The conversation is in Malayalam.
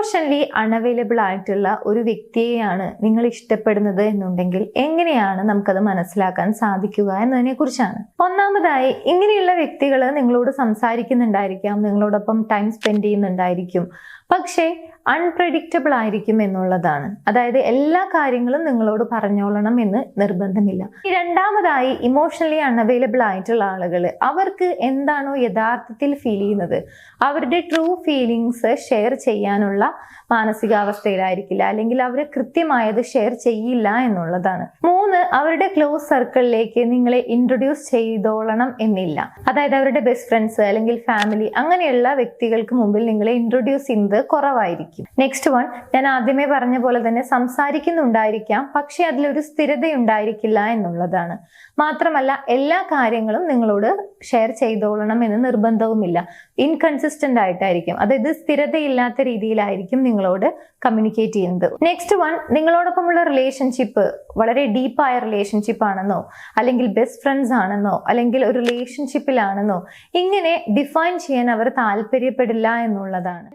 ഇമോഷണലി അൺഅവൈലബിൾ ആയിട്ടുള്ള ഒരു വ്യക്തിയെയാണ് നിങ്ങൾ ഇഷ്ടപ്പെടുന്നത് എന്നുണ്ടെങ്കിൽ എങ്ങനെയാണ് നമുക്കത് മനസ്സിലാക്കാൻ സാധിക്കുക എന്നതിനെ കുറിച്ചാണ്. ഒന്നാമതായി, ഇങ്ങനെയുള്ള വ്യക്തികൾ നിങ്ങളോട് സംസാരിക്കുന്നുണ്ടായിരിക്കാം, നിങ്ങളോടൊപ്പം ടൈം സ്പെൻഡ് ചെയ്യുന്നുണ്ടായിരിക്കും, പക്ഷേ അൺപ്രഡിക്റ്റബിൾ ആയിരിക്കും എന്നുള്ളതാണ്. അതായത് എല്ലാ കാര്യങ്ങളും നിങ്ങളോട് പറഞ്ഞോളണം എന്ന് നിർബന്ധമില്ല. രണ്ടാമതായി, ഇമോഷണലി അൺഅവൈലബിൾ ആയിട്ടുള്ള ആളുകൾ അവർക്ക് എന്താണോ യഥാർത്ഥത്തിൽ ഫീൽ ചെയ്യുന്നത്, അവരുടെ ട്രൂ ഫീലിങ്സ് ഷെയർ ചെയ്യാനുള്ള മാനസികാവസ്ഥയിലായിരിക്കില്ല, അല്ലെങ്കിൽ അവർ കൃത്യമായത് ഷെയർ ചെയ്യില്ല എന്നുള്ളതാണ്. 3, അവരുടെ ക്ലോസ് സർക്കിളിലേക്ക് നിങ്ങളെ ഇൻട്രൊഡ്യൂസ് ചെയ്തോളണം എന്നില്ല. അതായത് അവരുടെ ബെസ്റ്റ് ഫ്രണ്ട്സ് അല്ലെങ്കിൽ ഫാമിലി അങ്ങനെയുള്ള വ്യക്തികൾക്ക് മുമ്പിൽ നിങ്ങളെ ഇൻട്രൊഡ്യൂസ് ചെയ്യുന്നത് കുറവായിരിക്കും. നെക്സ്റ്റ് വൺ, ഞാൻ ആദ്യമേ പറഞ്ഞ പോലെ തന്നെ സംസാരിക്കുന്നുണ്ടായിരിക്കാം, പക്ഷെ അതിലൊരു സ്ഥിരത ഉണ്ടായിരിക്കില്ല എന്നുള്ളതാണ്. മാത്രമല്ല, എല്ലാ കാര്യങ്ങളും നിങ്ങളോട് ഷെയർ ചെയ്തോളണം എന്ന് നിർബന്ധവുമില്ല. ഇൻകൺസിസ്റ്റന്റ് ആയിട്ടായിരിക്കും, അതായത് സ്ഥിരതയില്ലാത്ത രീതിയിലായിരിക്കും നിങ്ങളോട് കമ്മ്യൂണിക്കേറ്റ് ചെയ്യുന്നത്. നെക്സ്റ്റ് വൺ, നിങ്ങളോടൊപ്പമുള്ള റിലേഷൻഷിപ്പ് വളരെ ഡീപ്പായ റിലേഷൻഷിപ്പ് ആണെന്നോ, അല്ലെങ്കിൽ ബെസ്റ്റ് ഫ്രണ്ട്സ് ആണെന്നോ, അല്ലെങ്കിൽ ഒരു റിലേഷൻഷിപ്പിലാണെന്നോ ഇങ്ങനെ ഡിഫൈൻ ചെയ്യാൻ അവർ താല്പര്യപ്പെടില്ല എന്നുള്ളതാണ്.